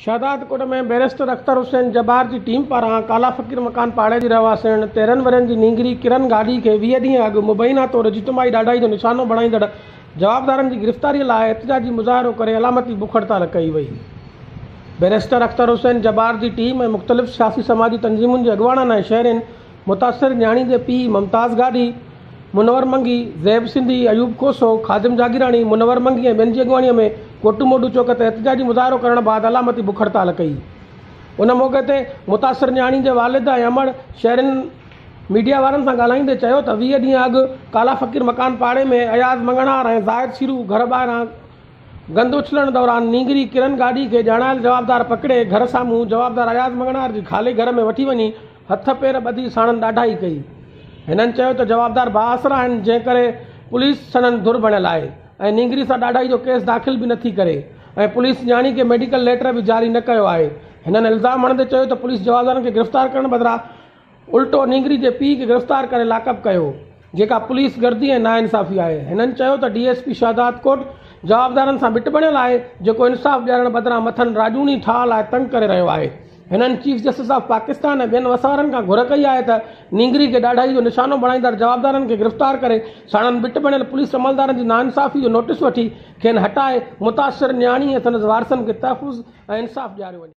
शादातकोट में बैरिस्टर अख्तर हुसैन जब्बार की टीम पारां काला फ़कीर मकान पाड़े जी रहवासियुनि 13 वरनि जी नींगरी किरन गाॾी खे 20 ॾींहं अॻु मुबैना तौरु इज्तिमाही ॾाढाई जो निशानो बणाईंदड़ जवाबदारनि जी गिरफ़्तारी लाइ एहतिजाजी मुज़ाहिरो करे अलामती बुख हड़ताल कई वई। बैरिस्टर अख्तर हुसैन जब्बार की टीम ऐं मुख़्तलिफ़ सियासी समाजी तंज़ीमुनि जे अॻुवाणनि ऐं शहरियुनि मुतासिर न्याणी जे पीउ मुमताज़ गाॾी, मुनवर मंगी, ज़ैब सिंधी, अयूब कोसो, ख़ादिम जागीरानी, मुनवर मंगी ऐं ॿियनि जी अॻुवाणीअ में कोटू मोडू चौक ते एहतिजाजी मुज़ाहिरो करण बाद अलामती बुख हड़ताल कई। उन मौक़े ते मुतासिर न्याणी जे वालिद ऐं अमड़ शहरियुनि मीडिया वारनि सां ॻाल्हाईंदे चयो त 20 ॾींहं अॻु काला फ़कीर मकान पाड़े में अयाज़ मंगणार ऐं ज़ाहिद सीरू घर ॿाहिरां गंद उछलण दौरान नींगरी किरन गाॾी खे ॼाणायल जवाबदार पकड़े घर साम्हूं जवाबदार अयाज़ मंगणार जी ख़ाली घर में वठी वञी हथ पेर ॿधी साणनि ॾाढाई कई। हिननि चयो त जवाबदार बाआसरा आहिनि, जंहिं करे पुलिस संदनि धुर बणियल आहे ऐं नींगरी सां ॾाढाई जो केस दाख़िल बि नथी करे ऐं पुलिस न्याणी खे मेडिकल लेटर बि जारी न कयो आहे। हिननि इल्ज़ाम हणंदे चयो त पुलिस जवाबदारनि खे गिरफ़्तार करण बदिरां उल्टो नींगरी जे पीउ खे गिरफ़्तार करे लाकअप कयो, जेका पुलिस गर्दी ऐं नाइंसाफ़ी आहे। हिननि चयो त DSP शादातकोट जवाबदारनि सां बिट बणियल आहे, जेको इंसाफ़ ॾियण बदिरां मथनि राजूनी ठाह लाइ तंग करे रहियो आहे। हिननि चीफ जस्टिस ऑफ पाकिस्तान ऐं ॿियनि वसारनि खां घुर कई आहे त नींगरी खे ॾाढाई जो निशानो बणाईंदड़ जवाबदारनि खे गिरफ़्तार करे साणनि बिट बणियल पुलिस अमलदारनि जी नाइंसाफ़ी जो नोटिस वठी खेनि हटाए मुतासिर न्याणी ऐं संदसि वारसनि खे तहफ़ुज़ ऐं इंसाफ़ ॾियारियो वञे।